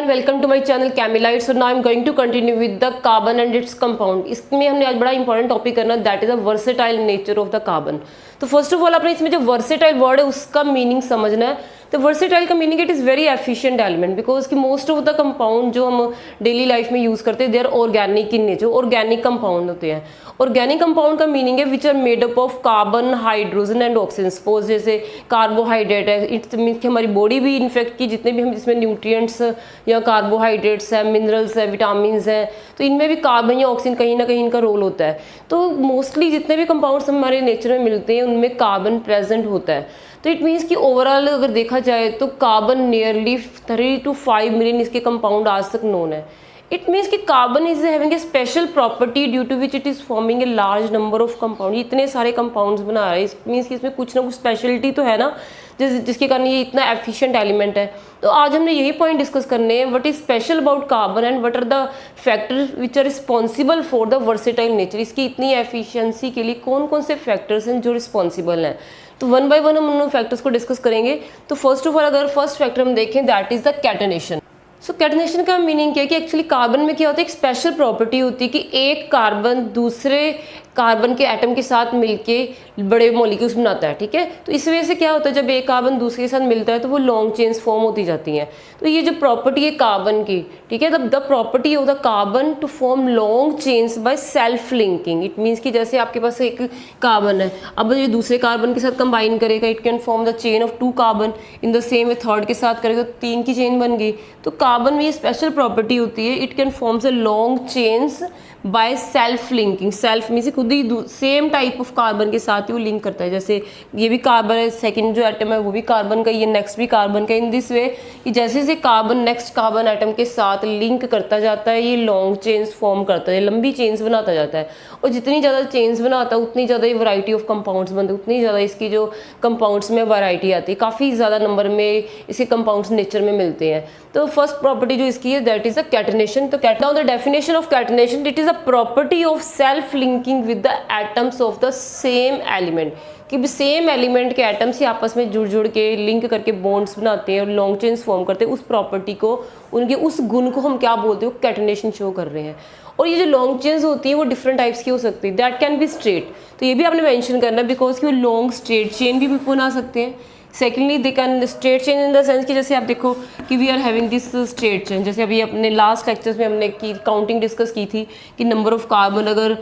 Everyone, welcome to my channel केमिलाइट। So now I am going to continue with the carbon and its compound. इसमें हमने आज बड़ा important topic करना, that is the versatile nature of the carbon. तो first of all आपने इसमें जो वर्सेटाइल वर्ड है उसका मीनिंग समझना है। तो वर्सेटाइल का meaning it is very efficient element, because कि मोस्ट ऑफ द कंपाउंड जो हम डेली लाइफ में यूज़ करते हैं they are organic in nature, organic compound होते हैं। ऑर्गेनिक कंपाउंड का मीनिंग है which are made up of carbon, hydrogen and oxygen. Suppose जैसे कार्बोहाइड्रेट है, इट्स मीन्स कि हमारी बॉडी भी इनफेक्ट की जितने भी हम जिसमें न्यूट्रिएंट्स या कार्बोहाइड्रेट्स है, मिनरल्स है, विटामिन हैं, तो इनमें भी कार्बन या ऑक्सीजन कहीं ना कहीं इनका रोल होता है। तो मोस्टली जितने भी कंपाउंड्स हमारे नेचर में मिलते हैं उनमें कार्बन प्रेजेंट होता है। तो इट मीन्स कि ओवरऑल अगर देखा जाए तो कार्बन नियरली 3 to 5 मिलियन इसके कंपाउंड आज तक नोन है। इट मीन्स कि carbon is having a special property due to which it is forming a large number of compound. इतने सारे कंपाउंड्स बना रहा है, इट मीन्स कि इसमें कुछ ना कुछ स्पेशलिटी तो है ना, जिसके कारण ये इतना एफिशिएंट एलिमेंट है। तो आज हमने यही पॉइंट डिस्कस करने हैं, what is special about carbon and what are the factors which are responsible for the versatile nature. इसकी इतनी एफिशिएंसी के लिए कौन कौन से फैक्टर्स हैं जो रिस्पॉन्सिबल हैं। तो वन बाय वन हम उन फैक्टर्स को डिस्कस करेंगे। तो फर्स्ट ऑफ ऑल अगर फर्स्ट फैक्टर हम देखें that is the catenation. So catenation का मीनिंग क्या है कि एक्चुअली कार्बन में क्या होता है, एक स्पेशल प्रॉपर्टी होती है कि एक कार्बन दूसरे कार्बन के एटम के साथ मिलके बड़े मॉलिक्यूल्स बनाता है। ठीक है, तो इस वजह से क्या होता है जब एक कार्बन दूसरे के साथ मिलता है तो वो लॉन्ग चेन्स फॉर्म होती जाती हैं। तो ये जो प्रॉपर्टी है कार्बन की, ठीक है, the property of the carbon to form long chains by self linking. It means कि जैसे आपके पास एक कार्बन है, अब ये दूसरे कार्बन के साथ कंबाइन करेगा, it can form the chain of 2 carbon. In the same way third के साथ करेगा तो 3 की चेन बन गई। तो कार्बन में ये स्पेशल प्रॉपर्टी होती है, it can forms a long chains by self linking. Self means खुद ही सेम टाइप ऑफ कार्बन के साथ ही वो लिंक करता है। जैसे ये भी कार्बन है, सेकंड जो एटम है वो भी कार्बन का, ये नेक्स्ट भी कार्बन का। इन दिस वे कि जैसे जैसे कार्बन नेक्स्ट कार्बन एटम के साथ लिंक करता जाता है, ये लॉन्ग चेन्स फॉर्म करता है, लंबी चेन्स बनाता जाता है। और जितनी ज़्यादा चेन्स बनाता है उतनी ज़्यादा ये वैरायटी ऑफ कंपाउंड्स बनते हैं, उतनी ज़्यादा इसकी जो कंपाउंड्स में वैरायटी आती है, काफ़ी ज़्यादा नंबर में इसके कंपाउंड्स नेचर में मिलते हैं। तो फर्स्ट प्रॉपर्टी जो इसकी है दैट इज अ कैटनेशन। तो now the definition of catenation, it is a property of self linking with the atoms of the same element. कि सेम एलिमेंट के एटम्स ही आपस में जुड़ जुड़ के लिंक करके बॉन्ड्स बनाते हैं और लॉन्ग चेन्स फॉर्म करते हैं। उस प्रॉपर्टी को, उनके उस गुण को हम क्या बोलते हैं, वो कैटनेशन शो कर रहे हैं। और ये जो लॉन्ग चेन्स होती है वो डिफरेंट टाइप्स की हो सकती है, दैट कैन बी स्ट्रेट। तो ये भी आपने मेंशन करना है बिकॉज कि वो लॉन्ग स्ट्रेट चेन भी बना सकते हैं। Secondly they can straight chain in the sense कि जैसे आप देखो कि we are having this straight chain. जैसे अभी अपने लास्ट लेक्चर्स में हमने की काउंटिंग डिस्कस की थी कि नंबर ऑफ कार्बन अगर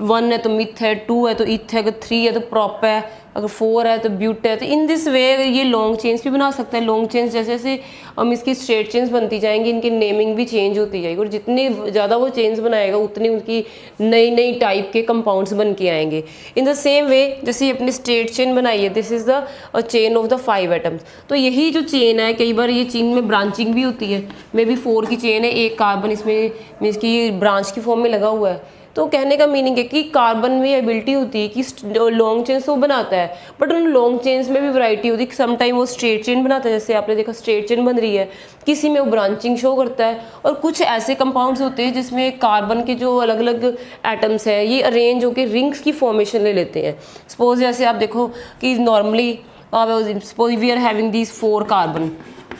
1 है तो मिथ है, 2 है तो इथ है, अगर 3 है तो प्रॉप है, अगर 4 है तो ब्यूट है। तो इन दिस वे ये लॉन्ग चेन्स भी बना सकते हैं। लॉन्ग चेन्स जैसे जैसे हम इसकी स्ट्रेट चेन्स बनती जाएंगी, इनकी नेमिंग भी चेंज होती जाएगी, और जितनी ज़्यादा वो चेन्स बनाएगा उतनी उनकी नई नई टाइप के कंपाउंड्स बन के आएंगे। इन द सेम वे जैसे अपनी स्ट्रेट चेन बनाई है, this is the chain of the 5 atoms. तो यही जो चेन है, कई बार ये चेन में ब्रांचिंग भी होती है, मे बी 4 की चेन है, एक कार्बन इसमें मीन्स की ब्रांच की फॉर्म में लगा हुआ है। तो कहने का मीनिंग है कि कार्बन में एबिलिटी होती है कि लॉन्ग चेन्स वो बनाता है, बट उन लॉन्ग चेन्स में भी वैरायटी होती है। समटाइम वो स्ट्रेट चेन बनाता है, जैसे आपने देखा स्ट्रेट चेन बन रही है, किसी में वो ब्रांचिंग शो करता है। और कुछ ऐसे कंपाउंड्स होते हैं जिसमें कार्बन के जो अलग अलग एटम्स हैं ये अरेंज होकर रिंग्स की फॉर्मेशन ले लेते हैं। सपोज जैसे आप देखो कि normally suppose we are having these 4 carbon,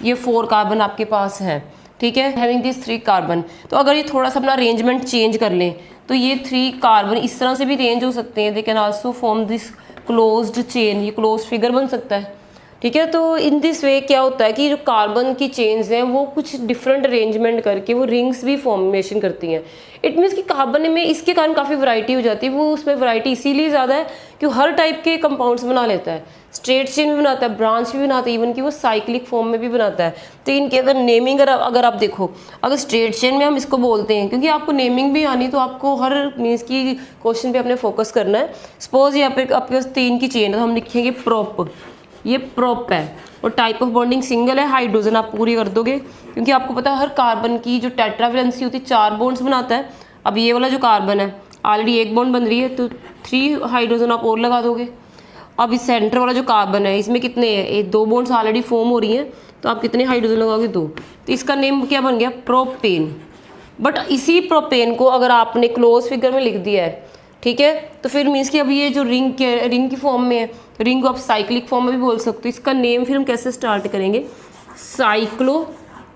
ये 4 कार्बन आपके पास है, ठीक है, हैविंग दिस 3 कार्बन। तो अगर ये थोड़ा सा अपना अरेंजमेंट चेंज कर लें तो ये 3 कार्बन इस तरह से भी अरेंज हो सकते हैं। They can also form this closed chain, ये क्लोज फिगर बन सकता है। ठीक है, तो इन दिस वे क्या होता है कि जो कार्बन की चेन्स हैं वो कुछ डिफरेंट अरेंजमेंट करके वो रिंग्स भी फॉर्मेशन करती हैं। इट मीन्स कि कार्बन में इसके कारण काफ़ी वैरायटी हो जाती है। वो उसमें वैरायटी इसीलिए ज़्यादा है कि वो हर टाइप के कंपाउंड्स बना लेता है, स्ट्रेट चेन भी बनाता है, ब्रांच भी बनाता है, इवन कि वो साइक्लिक फॉर्म में भी बनाता है। तो इनके अगर नेमिंग अगर आप देखो, अगर स्ट्रेट चेन में हम इसको बोलते हैं, क्योंकि आपको नेमिंग भी आनी तो आपको हर मीन्स की क्वेश्चन पे अपने फोकस करना है। सपोज यहाँ पे आपके पास 3 की चेन है तो हम लिखेंगे प्रोप, ये प्रोप है, और टाइप ऑफ बॉन्डिंग सिंगल है, हाइड्रोजन आप पूरी कर दोगे क्योंकि आपको पता है हर कार्बन की जो टेट्रावैलेंसी होती है 4 बॉन्ड्स बनाता है। अब ये वाला जो कार्बन है ऑलरेडी 1 बॉन्ड बन रही है तो 3 हाइड्रोजन आप और लगा दोगे। अब इस सेंटर वाला जो कार्बन है इसमें कितने हैं, 2 बॉन्ड्स ऑलरेडी फॉर्म हो रही हैं, तो आप कितने हाइड्रोजन लगाओगे, 2। तो इसका नेम क्या बन गया, प्रोपेन। बट इसी प्रोपेन को अगर आपने क्लोज फिगर में लिख दिया है, ठीक है, तो फिर मीन्स कि अभी ये जो रिंग की फॉर्म में है, रिंग को आप साइक्लिक फॉर्म में भी बोल सकते हो। इसका नेम फिर हम कैसे स्टार्ट करेंगे, साइक्लो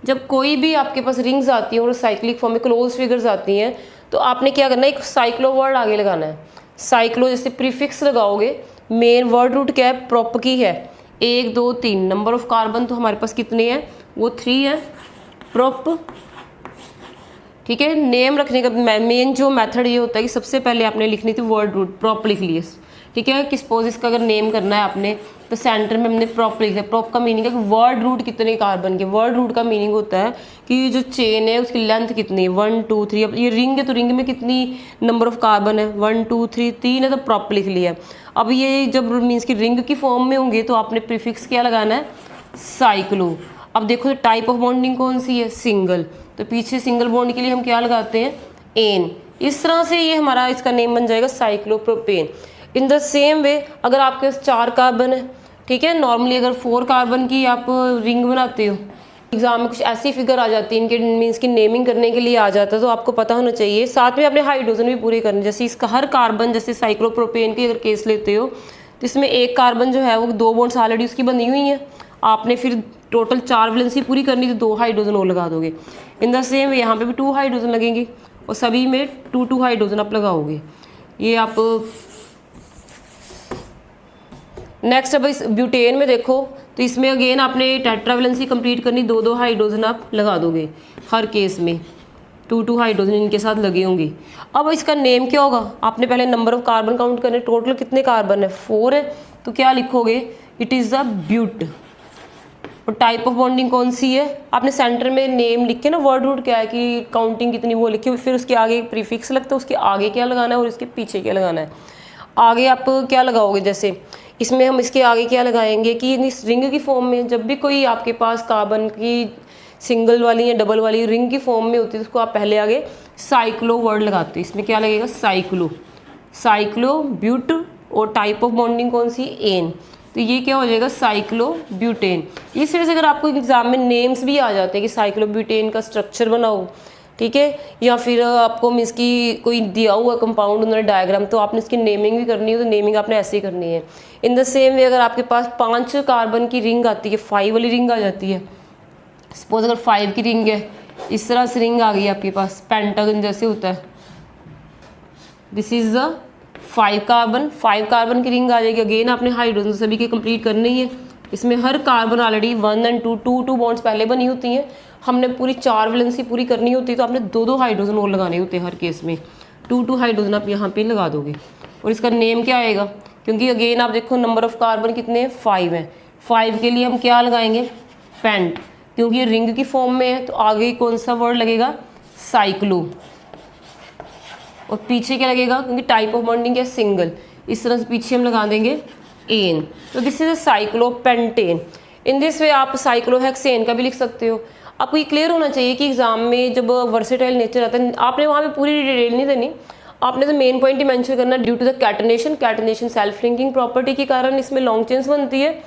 जब कोई भी आपके पास रिंग्स आती हैं और साइक्लिक फॉर्म में क्लोज फिगर्स आती हैं तो आपने क्या करना है, एक साइक्लो वर्ड आगे लगाना है। साइक्लो जैसे प्रीफिक्स लगाओगे, मेन वर्ड रूट क्या है, प्रोप की है, 1 2 3, नंबर ऑफ कार्बन तो हमारे पास कितने हैं, वो 3 है, प्रोप, ठीक है। नेम रखने का मेन जो मेथड ये होता है कि सबसे पहले आपने लिखनी थी वर्ड रूट, प्रॉप लिख लिए, ठीक है। किस पोज इसका अगर नेम करना है आपने तो सेंटर में हमने प्रॉप लिख दिया। प्रॉप का मीनिंग है कि वर्ड रूट कितने कार्बन के, वर्ड रूट का मीनिंग होता है कि जो चेन है उसकी लेंथ कितनी है, 1 2 3। अब ये रिंग है तो रिंग में कितनी नंबर ऑफ कार्बन है, 1 2 3 3 है तो प्रॉप लिख लिया। अब ये जब मीन्स की रिंग की फॉर्म में होंगे तो आपने प्रीफिक्स क्या लगाना है, साइक्लो। अब देखो तो टाइप ऑफ बॉन्डिंग कौन सी है, सिंगल, तो पीछे सिंगल बॉन्ड के लिए हम क्या लगाते हैं, एन। इस तरह से ये हमारा इसका नेम बन जाएगा cyclopropane. In the same way अगर आपके पास 4 कार्बन है, ठीक है, नॉर्मली अगर 4 कार्बन की आप रिंग बनाते हो, एग्जाम में कुछ ऐसी फिगर आ जाती है, इनके मीन्स की नेमिंग करने के लिए आ जाता है, तो आपको पता होना चाहिए। साथ में अपने हाइड्रोजन भी पूरे करने, जैसे इसका हर कार्बन, जैसे साइक्लोप्रोपेन की अगर केस लेते हो तो इसमें एक कार्बन जो है वो 2 बॉन्ड्स ऑलरेडी उसकी बनी हुई हैं, आपने फिर टोटल 4 वैलेंसी पूरी करनी तो 2 हाइड्रोजन और लगा दोगे। इन द सेम यहाँ पे भी 2 हाइड्रोजन लगेंगे और सभी में 2 2 हाइड्रोजन आप लगाओगे। ये आप नेक्स्ट अब इस ब्यूटेन में देखो तो इसमें अगेन आपने टेट्रा वैलेंसी कंप्लीट करनी, 2 2 हाइड्रोजन आप लगा दोगे हर केस में, 2 2 हाइड्रोजन इनके साथ लगे होंगे। अब इसका नेम क्या होगा, आपने पहले नंबर ऑफ कार्बन काउंट करने, टोटल कितने कार्बन है, 4 है, तो क्या लिखोगे, इट इज़ अ ब्यूट। और टाइप ऑफ बॉन्डिंग कौन सी है, आपने सेंटर में नेम लिख के ना, वर्ड रूट क्या है कि काउंटिंग कितनी वो लिखे, फिर उसके आगे प्रीफिक्स लगता है, उसके आगे क्या लगाना है और इसके पीछे क्या लगाना है। आगे आप क्या लगाओगे, जैसे इसमें हम इसके आगे क्या लगाएंगे कि इस रिंग की फॉर्म में जब भी कोई आपके पास कार्बन की सिंगल वाली या डबल वाली रिंग की फॉर्म में होती है तो उसको आप पहले आगे साइक्लो वर्ड लगाते हैं। इसमें क्या लगेगा, साइक्लो, साइक्लो ब्यूट, और टाइप ऑफ बॉन्डिंग कौन सी, एन, तो ये क्या हो जाएगा, साइक्लो ब्यूटेन। इस तरह से अगर आपको एग्जाम में नेम्स भी आ जाते हैं कि साइक्लो ब्यूटेन का स्ट्रक्चर बनाओ, ठीक है, या फिर आपको मीन्स की कोई दिया हुआ कंपाउंड उन्होंने डायग्राम, तो आपने इसकी नेमिंग भी करनी है, तो नेमिंग आपने ऐसे ही करनी है। इन द सेम वे अगर आपके पास 5 कार्बन की रिंग आती है, 5 वाली रिंग आ जाती है, सपोज अगर 5 की रिंग है, इस तरह से रिंग आ गई आपके पास, पेंटागन जैसे होता है, दिस इज द 5 कार्बन की रिंग आ जाएगी। अगेन आपने हाइड्रोजन सभी के कंप्लीट करनी है, इसमें हर कार्बन ऑलरेडी 1 और 2 बॉन्ड्स पहले बनी होती हैं, हमने पूरी 4 वैलेंसी पूरी करनी होती है, तो आपने 2 2 हाइड्रोजन और लगाने होते हैं हर केस में, 2 2 हाइड्रोजन आप यहाँ पे लगा दोगे। और इसका नेम क्या आएगा, क्योंकि अगेन आप देखो नंबर ऑफ कार्बन कितने हैं, 5 हैं, 5 के लिए हम क्या लगाएंगे, पेंट, क्योंकि ये रिंग की फॉर्म में है तो आगे कौन सा वर्ड लगेगा, साइक्लो, और पीछे क्या लगेगा, क्योंकि टाइप ऑफ बॉन्डिंग है सिंगल, इस तरह से पीछे हम लगा देंगे एन, तो this is a cyclopentane. In this way आप साइक्लोहेक्सेन का भी लिख सकते हो। आपको ये क्लियर होना चाहिए कि एग्जाम में जब वर्सेटाइल नेचर आता है, आपने वहाँ पे पूरी डिटेल नहीं देनी, आपने तो मेन पॉइंट ही मेंशन करना, due to the catenation self linking property के कारण इसमें लॉन्ग चेन्स बनती है,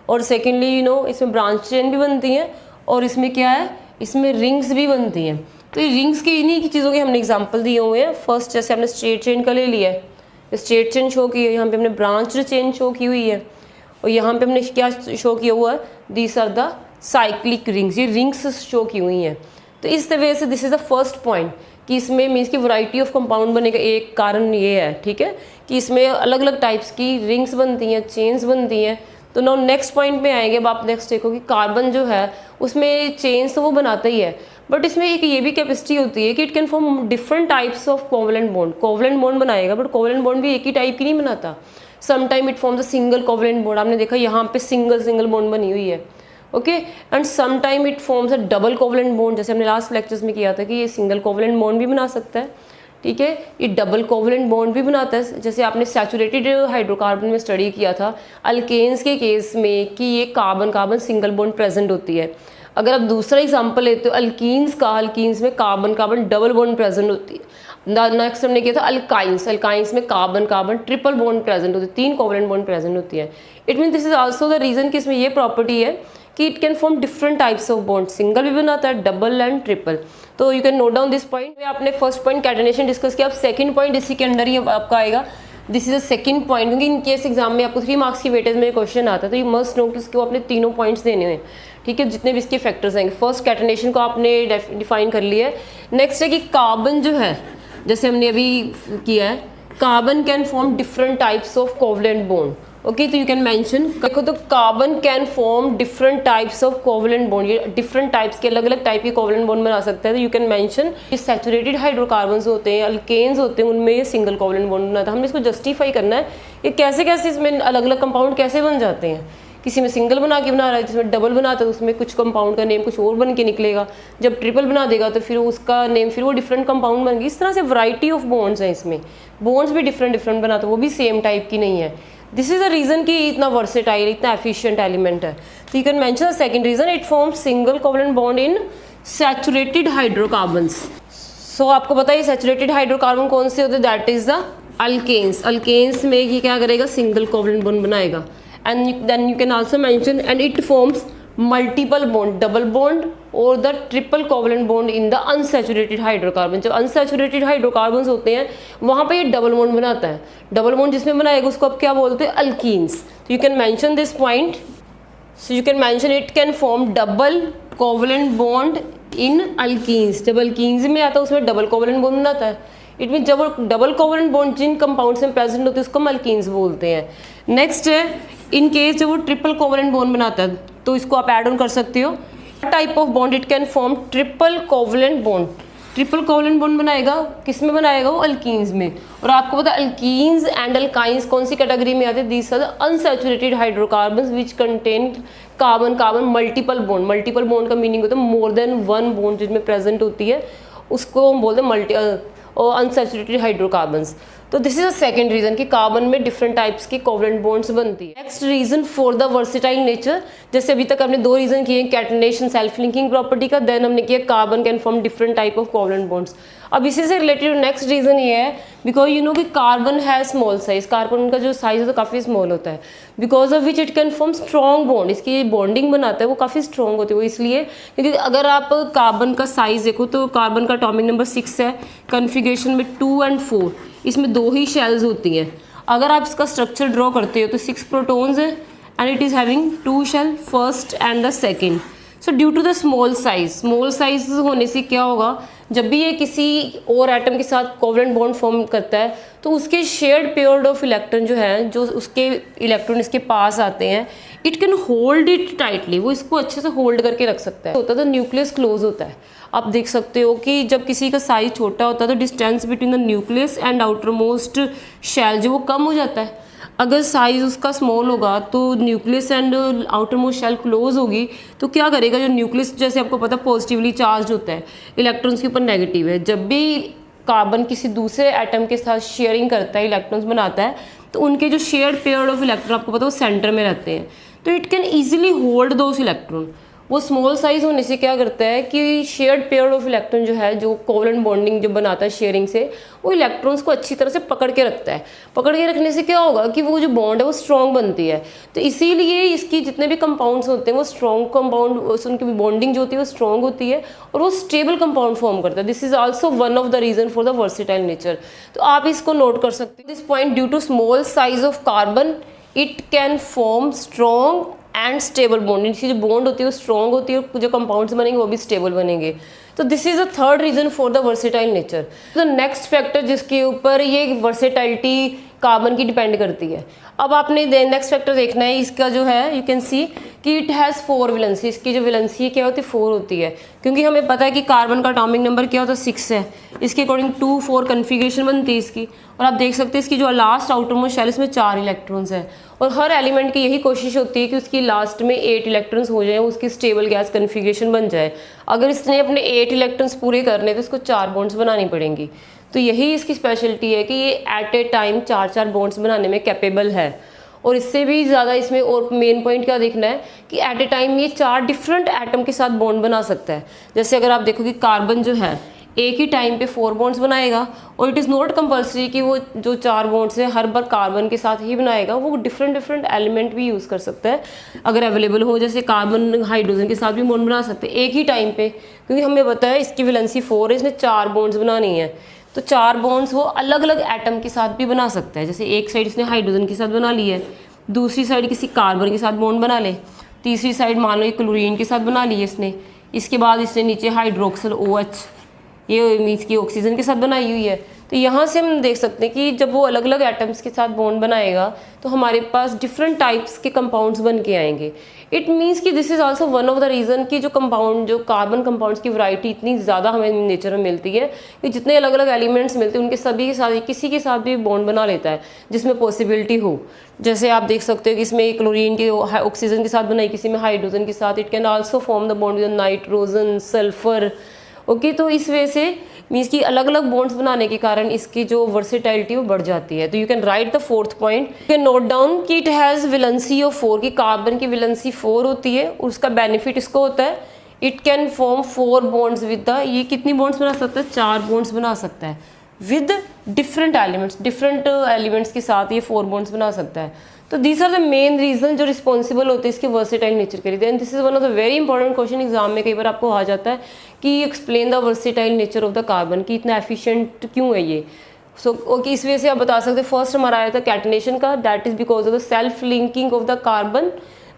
और सेकेंडली इसमें ब्रांच चेन भी बनती है, और इसमें क्या है, इसमें रिंग्स भी बनती हैं। तो ये रिंग्स की इन्हीं की चीज़ों के हमने एग्जाम्पल दिए हुए हैं। फर्स्ट जैसे हमने स्ट्रेट चेन का ले लिया है, स्ट्रेट चेन शो की है, यहाँ पे हमने ब्रांच चेन शो की हुई है, और यहाँ पे हमने क्या शो किया हुआ है, these are the cyclic rings, ये रिंग्स शो की हुई हैं। तो इस तरह से this is the first point कि इसमें मीन्स की वैरायटी ऑफ कंपाउंड बनने का एक कारण ये है, ठीक है, कि इसमें अलग अलग टाइप्स की रिंग्स बनती हैं, चेन्स बनती हैं। तो नाउ नेक्स्ट पॉइंट में आएंगे, अब आप नेक्स्ट देखो कि कार्बन जो है उसमें चेन्स तो वो बनाता ही है, बट इसमें एक ये भी कैपेसिटी होती है कि it can form different types of covalent bond बनाएगा, बट कोवलेंट बॉन्ड भी एक ही टाइप की नहीं बनाता, sometime it forms a single covalent bond, आपने देखा यहाँ पे सिंगल बॉन्ड बनी हुई है, okay, and sometime it forms a double covalent bond, जैसे हमने लास्ट लेक्चर्स में किया था कि ये सिंगल कोवलेंट बॉन्ड भी बना सकता है, ठीक है, ये डबल कोवलेंट बॉन्ड भी बनाता है, जैसे आपने सैचुरेटेड हाइड्रोकार्बन में स्टडी किया था अल्केन्स के केस में कि ये कार्बन सिंगल बॉन्ड प्रेजेंट होती है। अगर आप दूसरा एग्जांपल लेते हो अल्कीन्स में कार्बन डबल बॉन्ड प्रेजेंट होती है। नेक्स्ट हमने किया था अल्काइंस में कार्बन ट्रिपल बॉन्ड प्रेजेंट होती है, 3 कोवलेंट बॉन्ड प्रेजेंट होती है। It mean this is also the reason कि इसमें ये प्रॉपर्टी है कि it can form different types of bond, single भी बनाता है, डबल एंड ट्रिपल। तो you can note down this point. आपने फर्स्ट पॉइंट कैटेनेशन डिस्कस किया, अब सेकंड पॉइंट इसी के अंदर ही आपका आएगा this is a second point, क्योंकि इन केस एग्जाम में आपको 3 मार्क्स की वेटेज में क्वेश्चन आता है तो यू मस्ट नो कि इसको आपने तीनों पॉइंट्स देने हैं, ठीक है, जितने भी इसके फैक्टर्स आएंगे। फर्स्ट कैटनेशन को आपने डिफाइन कर लिया है। नेक्स्ट है कि कार्बन जो है, जैसे हमने अभी किया है, carbon can form different types of covalent bond. Okay, तो यू कैन मेंशन, देखो तो carbon can form different types of covalent bond, ये डिफरेंट टाइप्स के अलग अलग टाइप के कोवलेंट बॉन्ड बना सकता है। तो you can mention saturated hydrocarbons होते हैं, अल्केन्स होते हैं, उनमें ये सिंगल कोवलेंट बॉन्ड बनाता है। हमने इसको जस्टिफाई करना है कि कैसे कैसे इसमें अलग अलग कंपाउंड कैसे बन जाते हैं। किसी में सिंगल बना के बना रहा है, जिसमें डबल बनाता है तो उसमें कुछ कंपाउंड का नेम कुछ और बन के निकलेगा, जब ट्रिपल बना देगा तो फिर उसका नेम फिर वो डिफरेंट कंपाउंड बन गई। इस तरह से वैरायटी ऑफ बॉन्ड्स हैं इसमें, बॉन्ड्स भी डिफरेंट डिफरेंट बनाते हैं, वो भी सेम टाइप की नहीं है। दिस इज द रीजन कि इतना वर्सेटाइल, इतना एफिशिएंट एलिमेंट है। तो you can mention the second reason, it forms single covalent bond in saturated hydrocarbons. So आपको पता है सैचुरेटेड हाइड्रोकार्बन कौन से होते हैं, that is the alkanes. Alkanes में ये क्या करेगा, सिंगल कोवलेंट बॉन्ड बनाएगा। And then you can also mention and it forms multiple bond, double bond और the triple covalent bond in the unsaturated hydrocarbon. जब अनसैचुरेटेड हाइड्रोकार्बन्स होते हैं वहाँ पे ये डबल बॉन्ड बनाता है। डबल बॉन्ड जिसमें बनाएगा उसको आप क्या बोलते हैं, अल्कीन्स। तो you can mention this point, so you can mention it can form double covalent bond in alkenes. जब अल्कीन्स में आता है उसमें डबल कोवलेंट बॉन्ड बनाता है। इट मीन जब डबल कोवलेंट बॉन्ड जिन कंपाउंड्स में प्रेजेंट होते हैं उसको हम अल्कीन्स बोलते हैं। नेक्स्ट है, इन केस जब वो ट्रिपल कोवलेंट बॉन्ड बनाता है तो इसको आप ऐड ऑन कर सकते हो। Type of bond it can form triple covalent bond. Triple covalent bond बनाएगा, किस में बनाएगा, वो अल्कीन्स में। और आपको पता है अल्कीन्स एंड अल्काइंस कौन सी कैटेगरी में आते हैं, these are the unsaturated hydrocarbons which contain carbon carbon multiple bond. Multiple bond का मीनिंग होता है मोर देन वन बॉन्ड जिसमें प्रेजेंट होती है, उसको हम बोलते हैं मल्टी और अनसैचुरेटेड हाइड्रोकार्बन्स। तो this is a second reason कि कार्बन में डिफरेंट टाइप्स की कोवलेंट बॉन्ड्स बनती है। Next reason for the versatile nature, जैसे अभी तक हमने 2 रीजन किए, कैटनेशन सेल्फ लिंकिंग प्रॉपर्टी का, देन हमने किया carbon can form different type of covalent bonds. अब इसी से रिलेटेड नेक्स्ट रीजन ये है, बिकॉज यू नो कि कार्बन है स्मॉल साइज, कार्बन का जो साइज है तो काफी स्मॉल होता है, because of which it can form strong bond. इसकी बॉन्डिंग बनाता है वो काफी स्ट्रॉन्ग होती है, वो इसलिए क्योंकि अगर आप कार्बन का साइज देखो तो कार्बन का एटॉमिक नंबर 6 है, कन्फिगरेशन में 2 और 4, इसमें 2 ही शेल्स होती हैं। अगर आप इसका स्ट्रक्चर ड्रॉ करते हो तो 6 प्रोटॉन्स है and it is having 2 shell, first and the second. So due to the small size होने से क्या होगा, जब भी ये किसी और एटम के साथ कोवलेंट बॉन्ड फॉर्म करता है तो उसके शेयर्ड पेयर ऑफ इलेक्ट्रॉन जो है, जो उसके इलेक्ट्रॉन इसके पास आते हैं, it can hold it tightly, वो इसको अच्छे से होल्ड करके रख सकता है। होता है तो न्यूक्लियस क्लोज होता है। आप देख सकते हो कि जब किसी का साइज छोटा होता है तो distance between the nucleus and outer most shell जो वो कम हो जाता है। अगर साइज उसका स्मॉल होगा तो nucleus and outer most shell close होगी, तो क्या करेगा, जो न्यूक्लियस जैसे आपको पता पॉजिटिवली चार्ज होता है, इलेक्ट्रॉन्स के ऊपर नेगेटिव है। जब भी कार्बन किसी दूसरे एटम के साथ शेयरिंग करता है, इलेक्ट्रॉन्स बनाता है, तो उनके जो शेयर्ड पेयर ऑफ इलेक्ट्रॉन आपको पता है वो सेंटर में रहते हैं, तो it can easily hold those electron. वो स्मॉल साइज होने से क्या करता है कि शेयर्ड पेयर ऑफ इलेक्ट्रॉन जो है, जो कोवलेंट बॉन्डिंग जो बनाता है शेयरिंग से, वो इलेक्ट्रॉन्स को अच्छी तरह से पकड़ के रखता है। पकड़ के रखने से क्या होगा कि वो जो बॉन्ड है वो स्ट्रॉन्ग बनती है। तो इसीलिए इसकी जितने भी कंपाउंड्स होते हैं वो स्ट्रॉन्ग कंपाउंड, उनकी बॉन्डिंग जो होती है वो स्ट्रॉन्ग होती है और वो स्टेबल कंपाउंड फॉर्म करता है। This is also one of the reason for the versatile nature. तो आप इसको नोट कर सकते हैं। This point, due to small size of carbon it can form strong and stable bond. इनकी जो बॉन्ड होती है वो स्ट्रॉन्ग होती है और जो कंपाउंड्स बनेंगे वो भी स्टेबल बनेंगे। तो this is the third reason for the versatile nature. The next factor जिसके ऊपर ये वर्सेटाइलिटी कार्बन की डिपेंड करती है। अब आपने नेक्स्ट फैक्टर देखना है, इसका जो है यू कैन सी कि इट हैज़ 4 वैलेंसी। इसकी जो वैलेंसी क्या होती है, 4 होती है, क्योंकि हमें पता है कि कार्बन का एटॉमिक नंबर क्या होता है, 6 है। इसके अकॉर्डिंग 2-4 कन्फिगरेशन बनती है इसकी। और आप देख सकते हैं इसकी जो लास्ट आउटर मोस्ट शेल इसमें 4 इलेक्ट्रॉन्स हैं, और हर एलिमेंट की यही कोशिश होती है कि उसकी लास्ट में 8 इलेक्ट्रॉन्स हो जाए, उसकी स्टेबल गैस कन्फिगरेशन बन जाए। अगर इसने अपने 8 इलेक्ट्रॉन्स पूरे करने तो इसको 4 बॉन्ड्स बनानी पड़ेंगी। तो यही इसकी स्पेशलिटी है कि ये एट ए टाइम 4-4 बॉन्ड्स बनाने में कैपेबल है। और इससे भी ज़्यादा इसमें और मेन पॉइंट क्या देखना है कि एट ए टाइम ये 4 डिफरेंट एटम के साथ बॉन्ड बना सकता है। जैसे अगर आप देखो कि कार्बन जो है एक ही टाइम पे 4 बॉन्ड्स बनाएगा, और इट इज़ नॉट कंपल्सरी कि वो जो 4 बॉन्ड्स है हर बार कार्बन के साथ ही बनाएगा, वो डिफरेंट एलिमेंट भी यूज़ कर सकता है अगर अवेलेबल हो। जैसे कार्बन हाइड्रोजन के साथ भी बॉन्ड बना सकते हैं एक ही टाइम पे, क्योंकि हमें पता है इसकी वैलेंसी 4 है, इसने 4 बॉन्ड्स बनानी है। तो 4 बॉन्ड्स वो अलग अलग एटम के साथ भी बना सकता है। जैसे एक साइड इसने हाइड्रोजन के साथ बना ली है, दूसरी साइड किसी कार्बन के साथ बॉन्ड बना ले, तीसरी साइड मान लो एक क्लोरीन के साथ बना ली है इसने, इसके बाद इसने नीचे हाइड्रोक्सल OH ये मीन्स की ऑक्सीजन के साथ बनाई हुई है। तो यहाँ से हम देख सकते हैं कि जब वो अलग अलग एटम्स के साथ बॉन्ड बनाएगा तो हमारे पास डिफरेंट टाइप्स के कंपाउंड्स बन के आएंगे। इट मीन्स कि this is also one of the reason कि जो कंपाउंड जो कार्बन कंपाउंड्स की वैरायटी इतनी ज़्यादा हमें नेचर में मिलती है कि जितने अलग अलग एलिमेंट्स मिलते हैं उनके सभी के साथ किसी के साथ भी बॉन्ड बना लेता है जिसमें पॉसिबिलिटी हो। जैसे आप देख सकते हो कि इसमें क्लोरीन के ऑक्सीजन के साथ बनाई, किसी में हाइड्रोजन के साथ। It can also form the bond with nitrogen, sulphur. Okay, तो इस वजह से मीन्स कि अलग अलग बॉन्ड्स बनाने के कारण इसकी जो वर्सेटाइलिटी वो बढ़ जाती है। तो you can write the fourth point, you can note down कि इट हैज़ वैलेंसी ऑफ 4, कि कार्बन की वैलेंसी 4 होती है। उसका बेनिफिट इसको होता है it can form 4 bonds with the, ये कितनी बॉन्ड्स बना सकता है? 4 बॉन्ड्स बना सकता है विद डिफरेंट एलिमेंट्स के साथ ये 4 बॉन्ड्स बना सकता है। तो these are the main reason जो रिस्पॉन्सिबल होते हैं इसके वर्सेटाइल नेचर के लिए। Then this is one of the very important question exam में कई बार आपको आ जाता है कि explain the versatile nature of the carbon, कि इतना एफिशिएंट क्यों है ये। सो ओके, इस वजह से आप बता सकते हैं फर्स्ट हमारा आया था कैटनेशन का, that is because of the self linking of the carbon.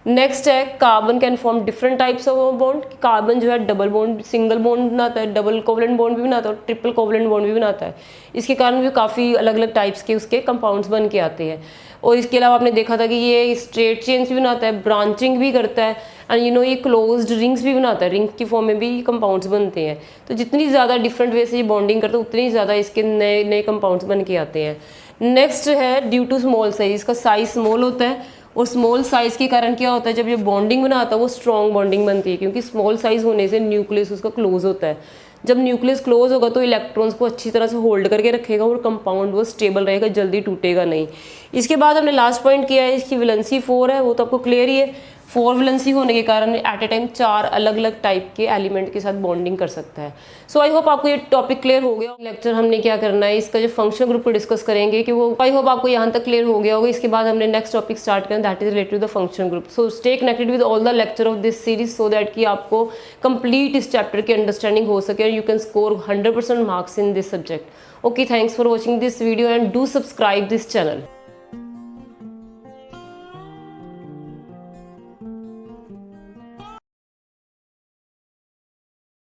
Next है carbon can form different types of bond. Carbon जो है डबल बॉन्ड, सिंगल बॉन्ड बनाता है, डबल कोवलेंट बॉन्ड भी बनाता है और ट्रिपल कोवलेंट बॉन्ड भी बनाता है। इसके कारण भी काफ़ी अलग अलग टाइप्स के उसके कंपाउंड्स बन के आते हैं। और इसके अलावा आपने देखा था कि ये स्ट्रेट चेन्स भी बनाता है, ब्रांचिंग भी करता है, एंड यू नो ये क्लोज्ड रिंग्स भी बनाता है, रिंग की फॉर्म में भी कंपाउंड्स बनते हैं। तो जितनी ज़्यादा डिफरेंट वे से ये बॉन्डिंग करते हैं उतनी ज़्यादा इसके नए नए कंपाउंड्स बन के आते हैं। नेक्स्ट है ड्यू टू स्मॉल साइज, इसका साइज स्मॉल होता है और स्मॉल साइज के कारण क्या होता है, जब ये बॉन्डिंग बनाता है वो स्ट्रॉन्ग बॉन्डिंग बनती है, क्योंकि स्मॉल साइज होने से न्यूक्लियस उसका क्लोज होता है। जब न्यूक्लियस क्लोज होगा तो इलेक्ट्रॉन्स को अच्छी तरह से होल्ड करके रखेगा और कंपाउंड वो स्टेबल रहेगा, जल्दी टूटेगा नहीं। इसके बाद हमने लास्ट पॉइंट किया है इसकी वैलेंसी 4 है, वो तो आपको क्लियर ही है। 4 वैलेंसी होने के कारण एट ए टाइम 4 अलग अलग टाइप के एलिमेंट के साथ बॉन्डिंग कर सकता है। सो आई होप आपको ये टॉपिक क्लियर हो गया। लेक्चर हमने क्या करना है, इसका जो फंक्शन ग्रुप को डिस्कस करेंगे कि वो आई होप आपको यहाँ तक क्लियर हो गया होगा। इसके बाद हमने नेक्स्ट टॉपिक स्टार्ट करना, that is related to the function group. So stay connected with all the lecture of this series so that कि आपको कंप्लीट इस चैप्टर की अंडरस्टैंडिंग हो सके और you can score 100% marks in this subject. Okay, thanks for watching this video and do subscribe this channel.